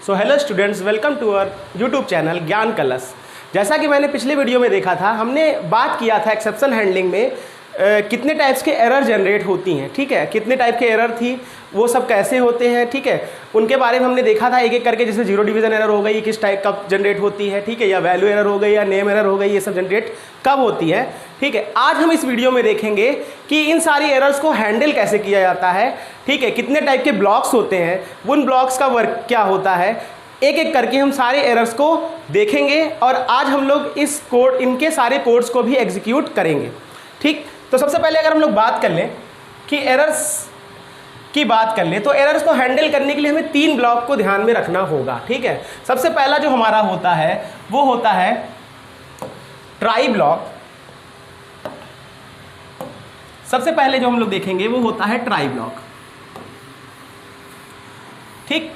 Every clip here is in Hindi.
So hello students, welcome to our YouTube channel Gyan Kalash. जैसा कि मैंने पिछले वीडियो में देखा था, हमने बात किया था एक्सेप्शन हैंडलिंग में कितने टाइप्स के एरर जनरेट होती हैं, ठीक है, कितने टाइप के एरर थी, वो सब कैसे होते हैं, ठीक है, उनके बारे में हमने देखा था एक एक करके। जैसे जीरो डिवीजन एरर हो गई, किस टाइप का जनरेट होती है, ठीक है, या वैल्यू एरर हो गई, या नेम एरर हो गई, ये सब जनरेट कब होती है, ठीक है। आज हम इस वीडियो में देखेंगे कि इन सारी एरर्स को हैंडल कैसे किया जाता है, ठीक है, कितने टाइप के ब्लॉक्स होते हैं, उन ब्लॉक्स का वर्क क्या होता है, एक एक करके हम सारे एरर्स को देखेंगे और आज हम लोग इनके सारे कोड्स को भी एग्जीक्यूट करेंगे, ठीक। तो सबसे पहले अगर हम लोग बात कर लें कि एरर्स की बात कर लें, तो एरर्स को हैंडल करने के लिए हमें 3 ब्लॉक को ध्यान में रखना होगा, ठीक है। सबसे पहला जो हमारा होता है वो होता है ट्राई ब्लॉक। सबसे पहले जो हम लोग देखेंगे वो होता है ट्राई ब्लॉक, ठीक।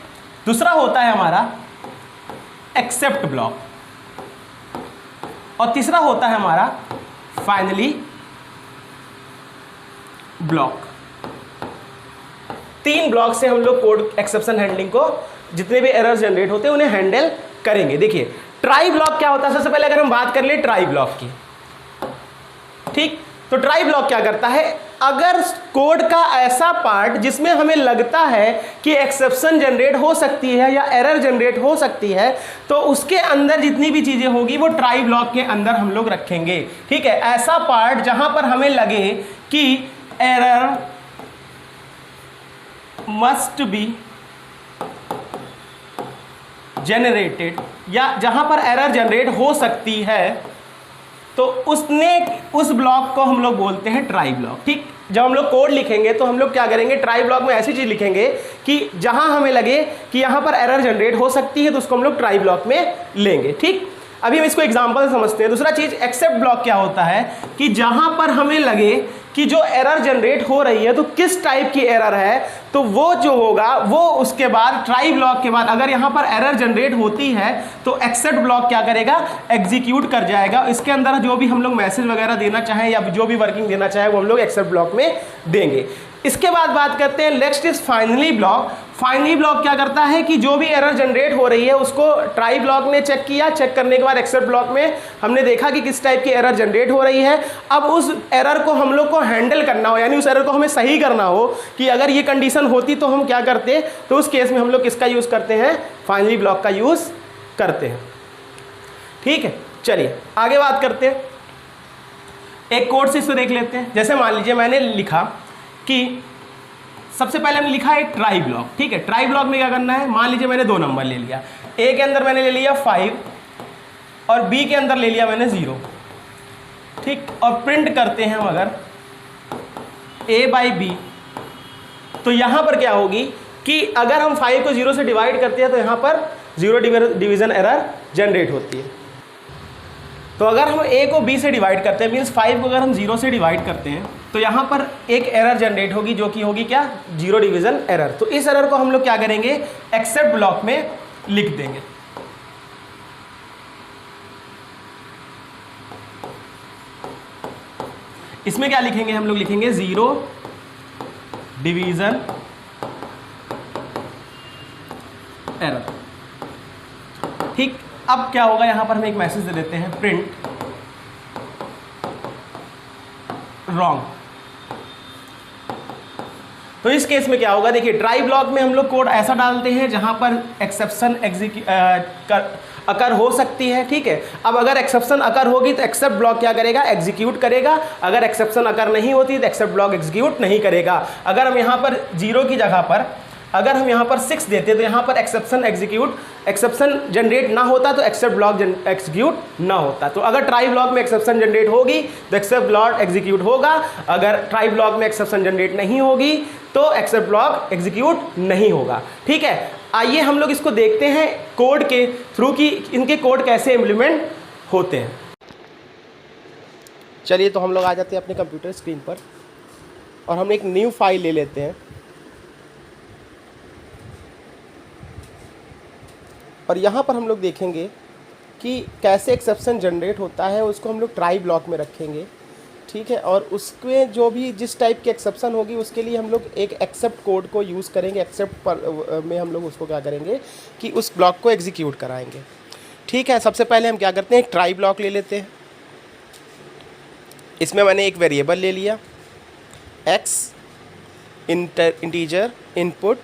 दूसरा होता है हमारा एक्सेप्ट ब्लॉक और तीसरा होता है हमारा फाइनली ब्लॉक। 3 ब्लॉक से हम लोग कोड एक्सेप्शन हैंडलिंग को, जितने भी एरर्स जनरेट होते हैं उन्हें हैंडल करेंगे। देखिए ट्राई ब्लॉक क्या होता है। सबसे पहले अगर हम बात कर ले ट्राई ब्लॉक की, ठीक, तो ट्राई ब्लॉक क्या करता है, अगर कोड का ऐसा पार्ट जिसमें हमें लगता है कि एक्सेप्शन जनरेट हो सकती है या एरर जनरेट हो सकती है, तो उसके अंदर जितनी भी चीजें होगी वो ट्राई ब्लॉक के अंदर हम लोग रखेंगे, ठीक है। ऐसा पार्ट जहां पर हमें लगे कि एरर मस्ट बी जनरेटेड, या जहां पर एरर जनरेट हो सकती है, तो उस ब्लॉक को हम लोग बोलते हैं ट्राई ब्लॉक, ठीक। जब हम लोग कोड लिखेंगे तो हम लोग क्या करेंगे, ट्राई ब्लॉक में ऐसी चीज लिखेंगे कि जहां हमें लगे कि यहां पर एरर जनरेट हो सकती है तो उसको हम लोग ट्राई ब्लॉक में लेंगे, ठीक। अभी हम इसको एग्जांपल समझते हैं। दूसरा चीज एक्सेप्ट ब्लॉक क्या होता है कि जहां पर हमें लगे कि जो एरर जनरेट हो रही है तो किस टाइप की एरर है, तो वो जो होगा वो उसके बाद ट्राई ब्लॉक के बाद अगर यहां पर एरर जनरेट होती है तो एक्सेप्ट ब्लॉक क्या करेगा, एग्जीक्यूट कर जाएगा। इसके अंदर जो भी हम लोग मैसेज वगैरह देना चाहें या जो भी वर्किंग देना चाहें वो हम लोग एक्सेप्ट ब्लॉक में देंगे। इसके बाद बात करते हैं next is finally block. Finally block क्या करता है कि जो भी एरर जनरेट हो रही है उसको ट्राई ब्लॉक ने चेक किया, चेक करने के बाद एक्सेप्ट ब्लॉक में हमने देखा कि किस टाइप की एरर जनरेट हो रही है। अब उस एरर को हम लोग को हैंडल करना हो, यानी उस एरर को हमें सही करना हो कि अगर ये कंडीशन होती तो हम क्या करते, तो उस केस में हम लोग किसका यूज करते हैं, फाइनली ब्लॉक का यूज करते हैं, ठीक है। चलिए आगे बात करते हैं, एक कोड से इसको देख लेते हैं। जैसे मान लीजिए मैंने लिखा कि सबसे पहले हमने लिखा है ट्राई ब्लॉक, ठीक है। ट्राई ब्लॉक में क्या करना है, मान लीजिए मैंने 2 नंबर ले लिया, ए के अंदर मैंने ले लिया 5 और बी के अंदर ले लिया मैंने 0, ठीक। और प्रिंट करते हैं हम अगर a बाई बी, तो यहां पर क्या होगी कि अगर हम 5 को 0 से डिवाइड करते हैं तो यहां पर 0 डिवीजन एरर जनरेट होती है। तो अगर हम a को b से डिवाइड करते हैं, मीन्स 5 को अगर हम 0 से डिवाइड करते हैं तो यहाँ पर एक एरर जनरेट होगी जो कि होगी क्या, 0 डिवीजन एरर। तो इस एरर को हम लोग क्या करेंगे, एक्सेप्ट ब्लॉक में लिख देंगे। इसमें क्या लिखेंगे, हम लोग लिखेंगे 0 डिवीजन एरर, ठीक। अब क्या होगा, यहां पर हम एक मैसेज दे देते हैं, प्रिंट रॉन्ग। तो इस केस में क्या होगा, देखिए ट्राई ब्लॉक में हम लोग कोड ऐसा डालते हैं जहां पर एक्सेप्शन अकर हो सकती है, ठीक है। अब अगर एक्सेप्शन अकर होगी तो एक्सेप्ट ब्लॉक क्या करेगा, एग्जीक्यूट करेगा। अगर एक्सेप्शन अकर नहीं होती तो एक्सेप्ट ब्लॉक एग्जीक्यूट नहीं करेगा। अगर हम यहाँ पर 0 की जगह पर अगर हम यहाँ पर 6 देते तो यहाँ पर एक्सेप्शन जनरेट ना होता तो एक्सेप्ट ब्लॉक एग्जीक्यूट ना होता। तो अगर ट्राई ब्लॉक में एक्सेप्शन जनरेट होगी तो एक्सेप्ट ब्लॉक एग्जीक्यूट होगा, अगर ट्राई ब्लॉक में एक्सेप्शन जनरेट नहीं होगी तो एक्सेप्ट ब्लॉक एग्जीक्यूट नहीं होगा, ठीक है। आइए हम लोग इसको देखते हैं कोड के थ्रू कि इनके कोड कैसे इम्प्लीमेंट होते हैं। चलिए तो हम लोग आ जाते हैं अपने कंप्यूटर स्क्रीन पर और हम एक न्यू फाइल ले लेते हैं और यहाँ पर हम लोग देखेंगे कि कैसे एक्सेप्शन जनरेट होता है, उसको हम लोग ट्राई ब्लॉक में रखेंगे। ठीक है, और उसमें जो भी जिस टाइप की एक्सेप्शन होगी उसके लिए हम लोग एक एक्सेप्ट कोड को यूज़ करेंगे। एक्सेप्ट में हम लोग उसको क्या करेंगे कि उस ब्लॉक को एग्जीक्यूट कराएंगे। ठीक है, सबसे पहले हम क्या करते हैं, एक ट्राई ब्लॉक ले लेते हैं। इसमें मैंने एक वेरिएबल ले लिया x integer input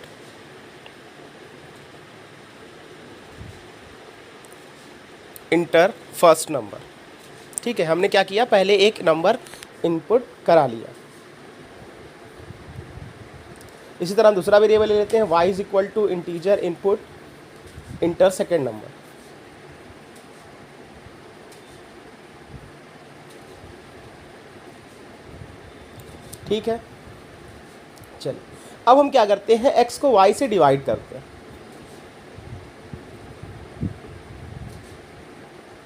inter first number. ठीक है, हमने क्या किया, पहले एक नंबर इनपुट करा लिया। इसी तरह हम दूसरा वेरिएबल ले लेते हैं y is equal to integer input enter second number. ठीक है, चलिए अब हम क्या करते हैं, x को y से डिवाइड करते हैं।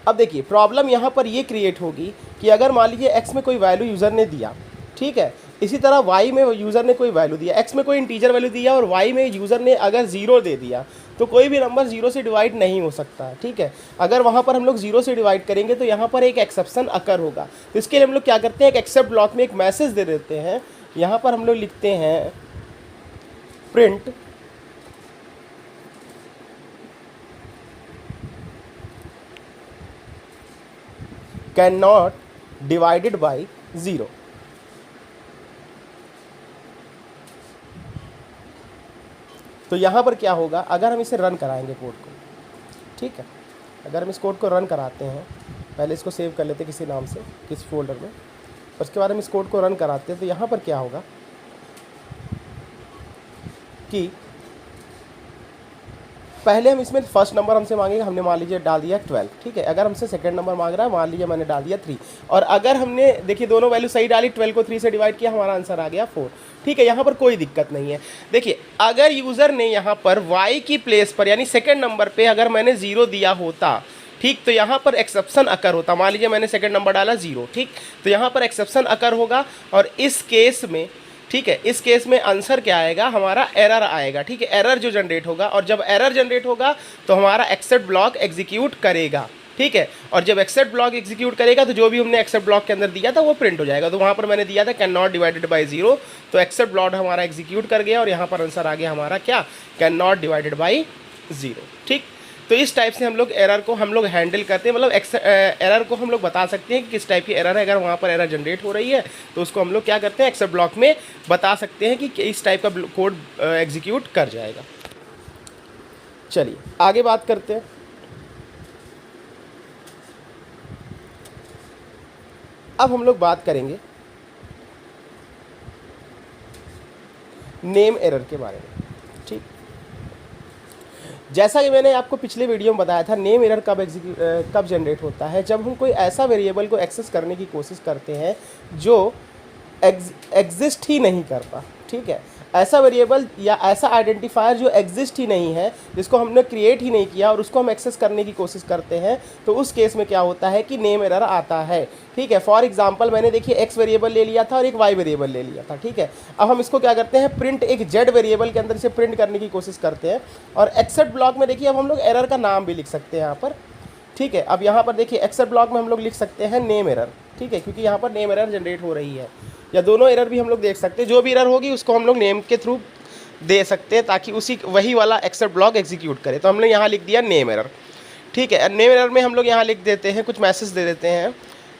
अब देखिए प्रॉब्लम यहाँ पर ये क्रिएट होगी कि अगर मान लीजिए x में कोई वैल्यू यूज़र ने दिया, ठीक है, इसी तरह y में यूज़र ने कोई वैल्यू दिया, x में कोई इंटीजर वैल्यू दिया और y में यूज़र ने अगर 0 दे दिया, तो कोई भी नंबर 0 से डिवाइड नहीं हो सकता। ठीक है, अगर वहाँ पर हम लोग 0 से डिवाइड करेंगे तो यहाँ पर एक एक्सेप्शन अकर होगा। तो इसके लिए हम लोग क्या करते हैं, एक एक्सेप्ट ब्लॉक में एक मैसेज दे देते हैं। यहाँ पर हम लोग लिखते हैं print can not divided by 0। तो यहाँ पर क्या होगा, अगर हम इसे रन कराएंगे कोड को, ठीक है, अगर हम इस कोड को रन कराते हैं, पहले इसको सेव कर लेते हैं किसी नाम से, किस फोल्डर में, उसके बाद हम इस कोड को रन कराते हैं, तो यहाँ पर क्या होगा कि पहले हम इसमें फर्स्ट नंबर हमसे मांगेगा, हमने मान लीजिए डाल दिया 12। ठीक है, अगर हमसे सेकंड नंबर मांग रहा है, मान लीजिए मैंने डाल दिया 3, और अगर हमने देखिए दोनों वैल्यू सही डाली, 12 को 3 से डिवाइड किया, हमारा आंसर आ गया 4। ठीक है, यहाँ पर कोई दिक्कत नहीं है। देखिए अगर यूज़र ने यहाँ पर y की प्लेस पर यानी सेकेंड नंबर पर अगर मैंने 0 दिया होता, ठीक, तो यहाँ पर एक्सेप्शन अकर होता। मान लीजिए मैंने सेकंड नंबर डाला 0, ठीक, तो यहाँ पर एक्सेप्शन अकर होगा, और इस केस में, ठीक है, इस केस में आंसर क्या आएगा, हमारा एरर आएगा। ठीक है, एरर जो जनरेट होगा, और जब एरर जनरेट होगा तो हमारा एक्सेप्ट ब्लॉक एग्जीक्यूट करेगा। ठीक है, और जब एक्सेप्ट ब्लॉक एग्जीक्यूट करेगा तो जो भी हमने एक्सेप्ट ब्लॉक के अंदर दिया था वो प्रिंट हो जाएगा। तो वहाँ पर मैंने दिया था कैन नॉट डिवाइडेड बाई 0, तो एक्सेप्ट ब्लॉक हमारा एग्जीक्यूट कर गया, और यहाँ पर आंसर आ गया हमारा क्या, कैन नॉट डिवाइडेड बाई 0। ठीक, तो इस टाइप से हम लोग एरर को हम लोग हैंडल करते हैं, मतलब एरर को हम लोग बता सकते हैं कि किस टाइप की एरर है। अगर वहाँ पर एरर जनरेट हो रही है तो उसको हम लोग क्या करते हैं, एक्सेप्ट ब्लॉक में बता सकते हैं कि इस टाइप का कोड एग्जीक्यूट कर जाएगा। चलिए आगे बात करते हैं। अब हम लोग बात करेंगे नेम एरर के बारे में। ठीक, जैसा कि मैंने आपको पिछले वीडियो में बताया था, नेम एरर कब जनरेट होता है, जब हम कोई ऐसा वेरिएबल को एक्सेस करने की कोशिश करते हैं जो एग्जिस्ट ही नहीं करता। ठीक है, ऐसा वेरिएबल या ऐसा आइडेंटिफायर जो एग्जिस्ट ही नहीं है, जिसको हमने क्रिएट ही नहीं किया, और उसको हम एक्सेस करने की कोशिश करते हैं, तो उस केस में क्या होता है कि नेम एरर आता है। ठीक है, फॉर एग्जांपल मैंने देखिए एक्स वेरिएबल ले लिया था और एक वाई वेरिएबल ले लिया था। ठीक है, अब हम इसको क्या करते हैं, प्रिंट एक जेड वेरिएबल के अंदर इसे प्रिंट करने की कोशिश करते हैं, और एक्सेप्ट ब्लॉक में देखिए अब हम लोग एरर का नाम भी लिख सकते हैं यहाँ पर। ठीक है, अब यहाँ पर देखिए एक्सेप्ट ब्लॉक में हम लोग लिख सकते हैं नेम एरर। ठीक है, क्योंकि यहाँ पर नेम एरर जनरेट हो रही है, या दोनों एरर भी हम लोग देख सकते हैं, जो भी एरर होगी उसको हम लोग नेम के थ्रू दे सकते हैं ताकि उसी वही वाला एक्सेप्ट ब्लॉक एग्जीक्यूट करे। तो हमने यहाँ लिख दिया नेम एरर। ठीक है, नेम एरर में हम लोग यहाँ लिख देते हैं, कुछ मैसेज दे देते हैं,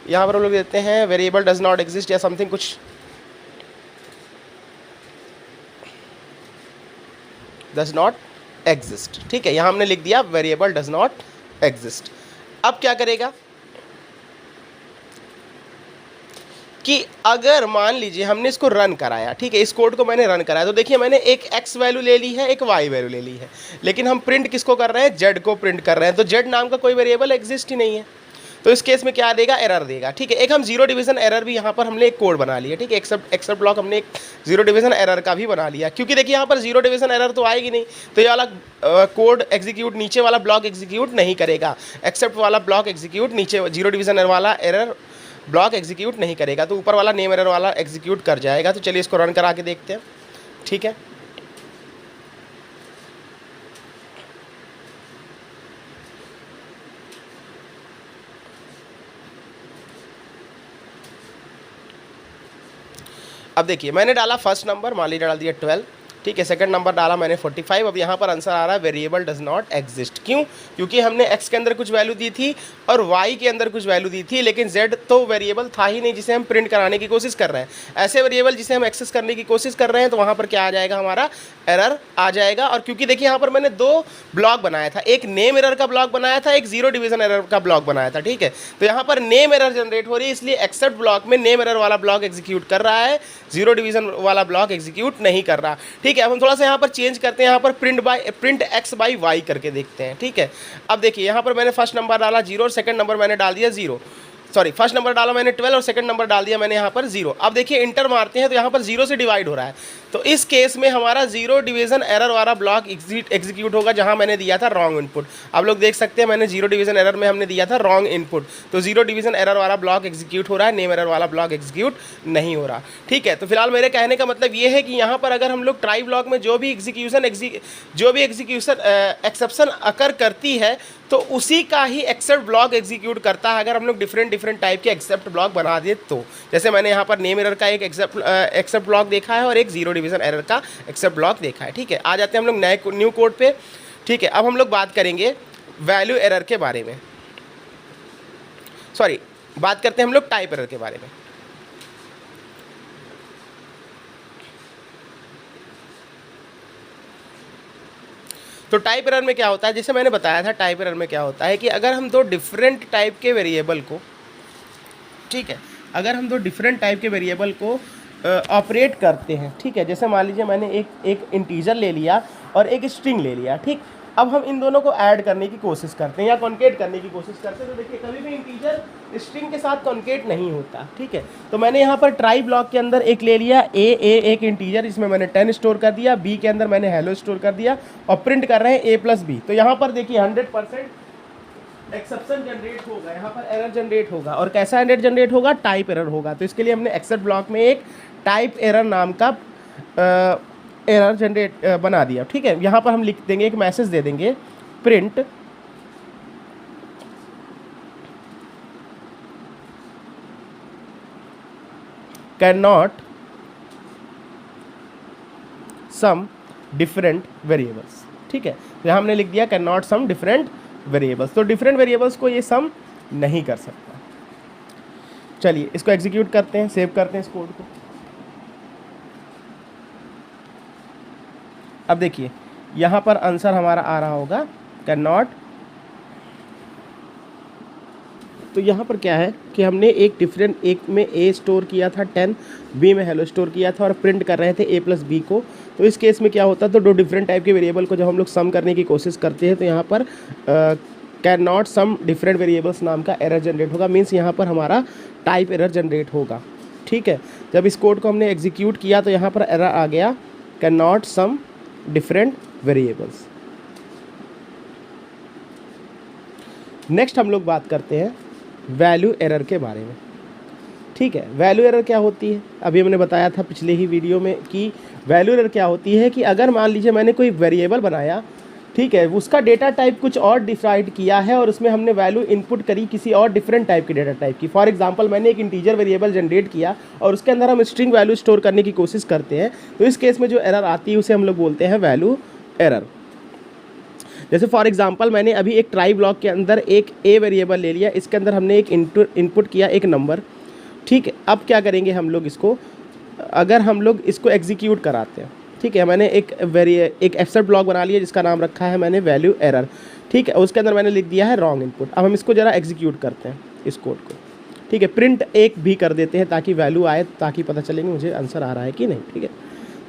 यहाँ पर हम लोग देते हैं वेरिएबल डज नॉट एग्जिस्ट या समथिंग कुछ, डज नॉट एग्जिस्ट। ठीक है, यहाँ हमने लिख दिया वेरिएबल डज नॉट एग्जिस्ट। अब क्या करेगा कि अगर मान लीजिए हमने इसको रन कराया, ठीक है, इस कोड को मैंने रन कराया, तो देखिए मैंने एक x वैल्यू ले ली है, एक y वैल्यू ले ली है, लेकिन हम प्रिंट किसको कर रहे हैं, z को प्रिंट कर रहे हैं। तो z नाम का कोई वेरिएबल एग्जिस्ट ही नहीं है, तो इस केस में क्या देगा, एरर देगा। ठीक है, एक हम जीरो डिवीजन एरर भी यहाँ पर हमने एक कोड बना लिया। ठीक है, एक्सेप्ट ब्लॉक हमने एक जीरो डिवीजन एरर का भी बना लिया, क्योंकि देखिए यहाँ पर जीरो डिवीजन एरर तो आएगी नहीं, तो ये वाला कोड एग्जीक्यूट, नीचे वाला ब्लॉक एग्जीक्यूट नहीं करेगा, एक्सेप्ट वाला ब्लॉक एग्जीक्यूट, नीचे जीरो डिवीजन वाला एरर ब्लॉक एग्जीक्यूट नहीं करेगा, तो ऊपर वाला नेम एरर वाला एग्जीक्यूट कर जाएगा। तो चलिए इसको रन करा के देखते हैं। ठीक है, अब देखिए मैंने डाला फर्स्ट नंबर, मान लीजिए डाल दिया 12, ठीक है, सेकंड नंबर डाला मैंने 45। अब यहाँ पर आंसर आ रहा है वेरिएबल डज नॉट एग्जिस्ट। क्यों? क्योंकि हमने x के अंदर कुछ वैल्यू दी थी और y के अंदर कुछ वैल्यू दी थी, लेकिन z तो वेरिएबल था ही नहीं जिसे हम प्रिंट कराने की कोशिश कर रहे हैं। ऐसे वेरिएबल जिसे हम एक्सेस करने की कोशिश कर रहे हैं तो वहाँ पर क्या आ जाएगा, हमारा एरर आ जाएगा। और क्योंकि देखिए यहाँ पर मैंने दो ब्लॉक बनाया था, एक नेम एरर का ब्लॉक बनाया था, एक जीरो डिवीजन एरर का ब्लॉक बनाया था, ठीक है। तो यहाँ पर नेम एरर जनरेट हो रही है, इसलिए एक्सेप्ट ब्लॉक में नेम एरर वाला ब्लॉक एग्जीक्यूट कर रहा है, जीरो डिवीजन वाला ब्लॉक एग्जीक्यूट नहीं कर रहा, ठीक है। अब हम थोड़ा सा यहाँ पर चेंज करते हैं, यहाँ पर प्रिंट x बाई वाई करके देखते हैं, ठीक है। अब देखिए यहाँ पर मैंने फर्स्ट नंबर डाला 0 और सेकंड नंबर मैंने डाल दिया 0, सॉरी फर्स्ट नंबर डाला मैंने 12 और सेकंड नंबर डाल दिया मैंने यहाँ पर 0। अब देखिए इंटर मारते हैं तो यहाँ पर 0 से डिवाइड हो रहा है, तो इस केस में हमारा जीरो डिवीजन एरर वाला ब्लॉक एग्जीक्यूट होगा जहाँ मैंने दिया था रॉन्ग इनपुट। आप लोग देख सकते हैं मैंने जीरो डिवीजन एरर में हमने दिया था रॉन्ग इनपुट, तो जीरो डिवीजन एरर वाला ब्लॉक एग्जीक्यूट हो रहा है, नेम एरर वाला ब्लॉक एग्जीक्यूट नहीं हो रहा, ठीक है। तो फिलहाल मेरे कहने का मतलब ये है कि यहाँ पर अगर हम लोग ट्राई ब्लॉक में जो भी एग्जीक्यूशन एक्सेप्शन अकर करती है तो उसी का ही एक्सेप्ट ब्लॉक एग्जीक्यूट करता है, अगर हम लोग डिफरेंट टाइप के एक्सेप्ट ब्लॉक बना दिए तो। जैसे मैंने यहाँ पर नेम एरर का एक एक्सेप्ट ब्लॉक देखा है और एक जीरो डिवीजन एरर का एक्सेप्ट ब्लॉक देखा है, ठीक है। आ जाते हैं हम लोग नए न्यू कोड पे, ठीक है। अब हम लोग बात करेंगे वैल्यू एरर के बारे में, सॉरी बात करते हैं हम लोग टाइप एरर के बारे में। तो टाइप एरर में क्या होता है, जैसे मैंने बताया था टाइप एरर में क्या होता है कि अगर हम दो डिफरेंट टाइप के वेरिएबल को, ठीक है, अगर हम दो डिफरेंट टाइप के वेरिएबल को ऑपरेट करते हैं, ठीक है। जैसे मान लीजिए मैंने एक इंटीजर ले लिया और एक स्ट्रिंग ले लिया, ठीक। अब हम इन दोनों को ऐड करने की कोशिश करते हैं या कॉन्केट करने की कोशिश करते हैं, तो देखिए कभी भी इंटीजर स्ट्रिंग के साथ कॉन्केट नहीं होता, ठीक है। तो मैंने यहाँ पर ट्राई ब्लॉक के अंदर एक ले लिया एक इंटीजर, इसमें मैंने 10 स्टोर कर दिया, बी के अंदर मैंने हेलो स्टोर कर दिया और प्रिंट कर रहे हैं a+b। तो यहाँ पर देखिए 100% एक्सेप्शन जनरेट होगा, यहाँ पर एरर जनरेट होगा। और कैसा एरर जनरेट होगा? टाइप एरर होगा। तो इसके लिए हमने एक्सेप्ट ब्लॉक में एक टाइप एरर नाम का एरर जनरेट बना दिया, ठीक है। यहाँ पर हम लिख देंगे, एक मैसेज दे देंगे, print can not sum different variables, ठीक है। तो यहाँ हमने लिख दिया can not sum different variables. तो डिफरेंट वेरिएबल्स को ये सम नहीं कर सकता। चलिए इसको एग्जीक्यूट करते हैं, सेव करते हैं इस कोड को। अब देखिए यहाँ पर आंसर हमारा आ रहा होगा कैन नॉट। तो यहाँ पर क्या है कि हमने एक में a स्टोर किया था 10, b में हेलो स्टोर किया था और प्रिंट कर रहे थे a+b को। तो इस केस में क्या होता, तो दो डिफरेंट टाइप के वेरिएबल को जब हम लोग सम करने की कोशिश करते हैं तो यहाँ पर can not sum different variables नाम का एरर जनरेट होगा। मीन्स यहाँ पर हमारा टाइप एरर जनरेट होगा, ठीक है। जब इस कोड को हमने एग्जीक्यूट किया तो यहाँ पर एरर आ गया can not sum different variables. Next हम लोग बात करते हैं वैल्यू एरर के बारे में, ठीक है। वैल्यू एरर क्या होती है? अभी हमने बताया था पिछले ही वीडियो में कि वैल्यू एरर क्या होती है कि अगर मान लीजिए मैंने कोई वेरिएबल बनाया, ठीक है, उसका डेटा टाइप कुछ और डिसाइड किया है और उसमें हमने वैल्यू इनपुट करी किसी और डिफरेंट टाइप की डेटा टाइप की। फॉर एग्जांपल मैंने एक इंटीजर वेरिएबल जनरेट किया और उसके अंदर हम स्ट्रिंग वैल्यू स्टोर करने की कोशिश करते हैं, तो इस केस में जो एरर आती है उसे हम लोग बोलते हैं वैल्यू एरर। जैसे फॉर एग्जांपल मैंने अभी एक ट्राई ब्लॉक के अंदर एक ए वेरिएबल ले लिया, इसके अंदर हमने एक इनपुट किया एक नंबर, ठीक है। अब क्या करेंगे हम लोग इसको, अगर हम लोग इसको एग्जीक्यूट कराते हैं, ठीक है, मैंने एक एक्सेप्ट ब्लॉक बना लिया जिसका नाम रखा है मैंने वैल्यू एरर, ठीक है। उसके अंदर मैंने लिख दिया है रॉन्ग इनपुट। अब हम इसको ज़रा एग्जीक्यूट करते हैं इस कोड को, ठीक है। प्रिंट एक भी कर देते हैं ताकि वैल्यू आए, ताकि पता चलेंगे मुझे आंसर आ रहा है कि नहीं, ठीक है।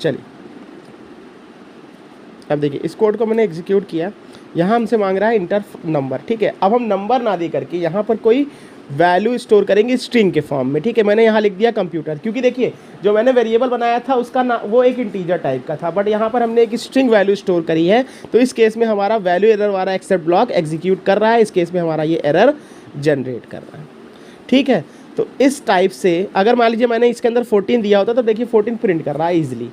चलिए अब देखिए इस कोड को मैंने एग्जीक्यूट किया, यहाँ हमसे मांग रहा है इंटर नंबर, ठीक है। अब हम नंबर ना दे करके यहाँ पर कोई वैल्यू स्टोर करेंगे स्ट्रिंग के फॉर्म में, ठीक है। मैंने यहाँ लिख दिया कंप्यूटर, क्योंकि देखिए जो मैंने वेरिएबल बनाया था उसका ना वो एक इंटीजर टाइप का था, बट यहाँ पर हमने एक स्ट्रिंग वैल्यू स्टोर करी है। तो इस केस में हमारा वैल्यू एरर वाला एक्सेप्ट ब्लॉक एग्जीक्यूट कर रहा है, इस केस में हमारा ये एरर जनरेट कर रहा है, ठीक है। तो इस टाइप से अगर मान लीजिए मैंने इसके अंदर 14 दिया होता तो देखिए 14 प्रिंट कर रहा है ईजिली।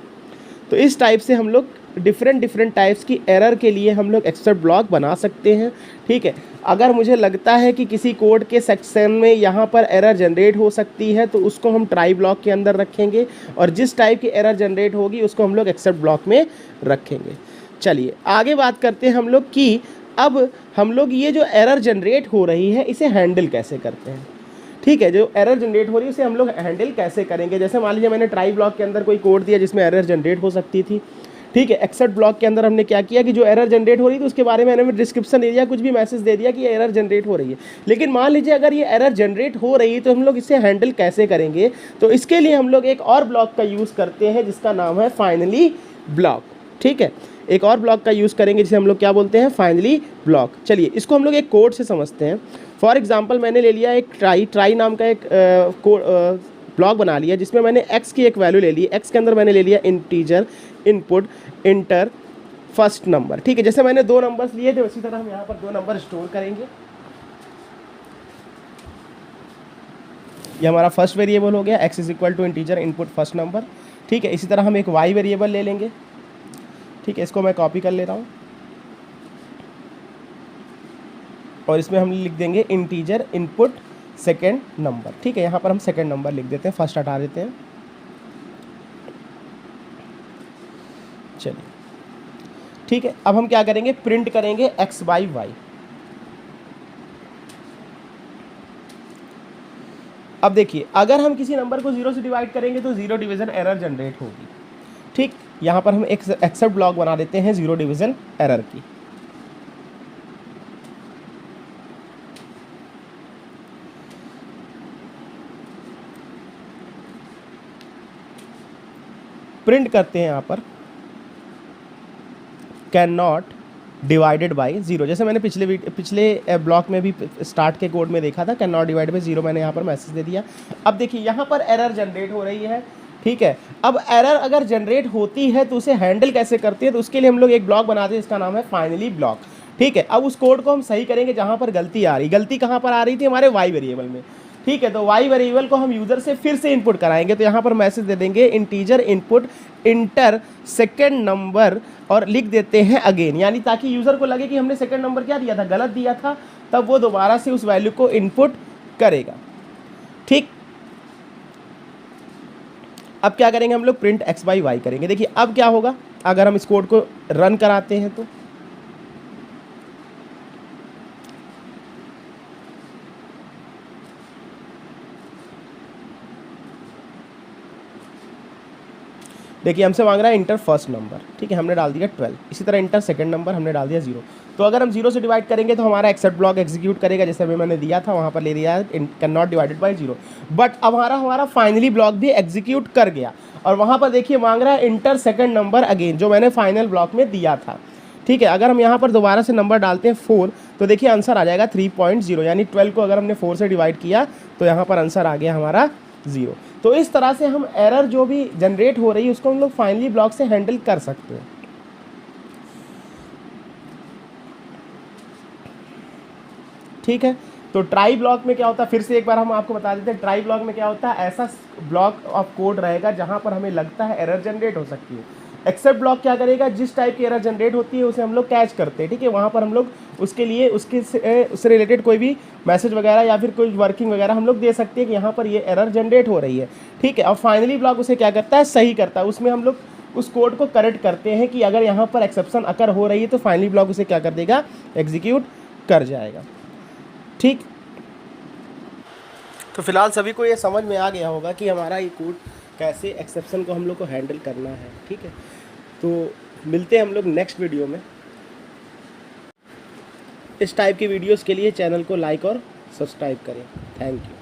तो इस टाइप से हम लोग डिफरेंट टाइप्स की एरर के लिए हम लोग एक्सेप्ट ब्लॉक बना सकते हैं। ठीक है, अगर मुझे लगता है कि किसी कोड के सेक्शन में यहाँ पर एरर जनरेट हो सकती है तो उसको हम ट्राई ब्लॉक के अंदर रखेंगे, और जिस टाइप की एरर जनरेट होगी उसको हम लोग एक्सेप्ट ब्लॉक में रखेंगे। चलिए आगे बात करते हैं हम लोग कि अब हम लोग ये जो एरर जनरेट हो रही है इसे हैंडल कैसे करते हैं। ठीक है, जो एरर जनरेट हो रही है उसे हम लोग हैंडल कैसे करेंगे। जैसे मान लीजिए मैंने ट्राई ब्लॉक के अंदर कोई कोड दिया जिसमें एरर जनरेट हो सकती थी। ठीक है, एक्सेप्ट ब्लॉक के अंदर हमने क्या किया कि जो एरर जनरेट हो रही थी उसके बारे में मैंने डिस्क्रिप्शन दे दिया, कुछ भी मैसेज दे दिया कि ये एरर जनरेट हो रही है। लेकिन मान लीजिए अगर ये एरर जनरेट हो रही है तो हम लोग इसे हैंडल कैसे करेंगे। तो इसके लिए हम लोग एक और ब्लॉक का यूज़ करते हैं जिसका नाम है फाइनली ब्लॉक। ठीक है, एक और ब्लॉक का यूज़ करेंगे जिसे हम लोग क्या बोलते हैं, फाइनली ब्लॉक। चलिए इसको हम लोग एक कोड से समझते हैं। फॉर एग्जांपल मैंने ले लिया एक ट्राई नाम का एक ब्लॉक बना लिया जिसमें मैंने x की एक वैल्यू ले ली। x के अंदर मैंने ले लिया integer input inter first number. ठीक है, जैसे मैंने 2 नंबर्स लिए थे उसी तरह हम यहाँ पर 2 नंबर स्टोर करेंगे। ये हमारा फर्स्ट वेरिएबल हो गया, x is equal to integer input first number. ठीक है, इसी तरह हम एक y वेरिएबल ले लेंगे। ठीक है, इसको मैं कॉपी कर ले रहा हूँ और इसमें हम लिख देंगे इंटीजर इनपुट सेकेंड नंबर। ठीक है, यहाँ पर हम सेकेंड नंबर लिख देते हैं, फर्स्ट हटा देते हैं। चलिए ठीक है, अब हम क्या करेंगे, प्रिंट करेंगे x बाई वाई। अब देखिए अगर हम किसी नंबर को 0 से डिवाइड करेंगे तो 0 डिवीजन एरर जनरेट होगी। ठीक, यहाँ पर हम एक एक्सेप्ट ब्लॉक बना देते हैं 0 डिवीजन एरर की। प्रिंट करते हैं यहाँ पर कैन नॉट डिवाइडेड बाई 0। जैसे मैंने पिछले ब्लॉक में भी स्टार्ट के कोड में देखा था, कैन नॉट डिवाइड बाई 0 मैंने यहाँ पर मैसेज दे दिया। अब देखिए यहाँ पर एरर जनरेट हो रही है। ठीक है, अब एरर अगर जनरेट होती है तो उसे हैंडल कैसे करते हैं, तो उसके लिए हम लोग एक ब्लॉक बनाते हैं जिसका नाम है फाइनली ब्लॉक। ठीक है, अब उस कोड को हम सही करेंगे जहाँ पर गलती आ रही। गलती कहाँ पर आ रही थी, हमारे वाई वेरिएबल में। ठीक है, तो वाई वेरिएबल को हम यूजर से फिर से इनपुट कराएंगे, तो यहाँ पर मैसेज दे देंगे integer input enter second number और लिख देते हैं अगेन, यानी ताकि यूजर को लगे कि हमने सेकेंड नंबर क्या दिया था, गलत दिया था, तब वो दोबारा से उस वैल्यू को इनपुट करेगा। ठीक, अब क्या करेंगे हम लोग, प्रिंट x बाई वाई करेंगे। देखिए अब क्या होगा अगर हम इस कोड को रन कराते हैं तो देखिए हमसे मांग रहा है इंटर फर्स्ट नंबर। ठीक है, हमने डाल दिया 12। इसी तरह इंटर सेकंड नंबर हमने डाल दिया 0। तो अगर हम 0 से डिवाइड करेंगे तो हमारा एक्सेप्ट ब्लॉक एग्जीक्यूट करेगा, जैसे अभी मैंने दिया था वहाँ पर ले लिया है can not divided by 0। But अब हमारा फाइनली ब्लॉक भी एग्जीक्यूट कर गया और वहाँ पर देखिए मांग रहा है इंटर सेकंड नंबर अगेन, जो मैंने फाइनल ब्लॉक में दिया था। ठीक है, अगर हम यहाँ पर दोबारा से नंबर डालते हैं 4 तो देखिए आंसर आ जाएगा 3.0, यानी 12 को अगर हमने 4 से डिवाइड किया तो यहाँ पर आंसर आ गया हमारा 0। तो इस तरह से हम एरर जो भी जनरेट हो रही है उसको हम लोग फाइनली ब्लॉक से हैंडल कर सकते हैं। ठीक है, तो ट्राई ब्लॉक में क्या होता है, फिर से एक बार हम आपको बता देते हैं। ट्राई ब्लॉक में क्या होता है, ऐसा ब्लॉक ऑफ कोड रहेगा जहां पर हमें लगता है एरर जनरेट हो सकती है। एक्सेप्ट ब्लॉक क्या करेगा, जिस टाइप की एरर जनरेट होती है उसे हम लोग कैच करते हैं। ठीक है, वहाँ पर हम लोग उसके लिए उससे रिलेटेड कोई भी मैसेज वगैरह या फिर कोई वर्किंग वगैरह हम लोग दे सकते हैं कि यहाँ पर ये एरर जनरेट हो रही है। ठीक है, और फाइनली ब्लॉक उसे क्या करता है, सही करता है। उसमें हम लोग उस कोड को करेक्ट करते हैं कि अगर यहाँ पर एक्सेप्शन अकर हो रही है तो फाइनली ब्लॉक उसे क्या कर देगा, एग्जीक्यूट कर जाएगा। ठीक, तो फिलहाल सभी को ये समझ में आ गया होगा कि हमारा ये कोड कैसे एक्सेप्शन को हम लोग को हैंडल करना है। ठीक है, तो मिलते हैं हम लोग नेक्स्ट वीडियो में। इस टाइप की वीडियोस के लिए चैनल को लाइक और सब्सक्राइब करें। Thank you.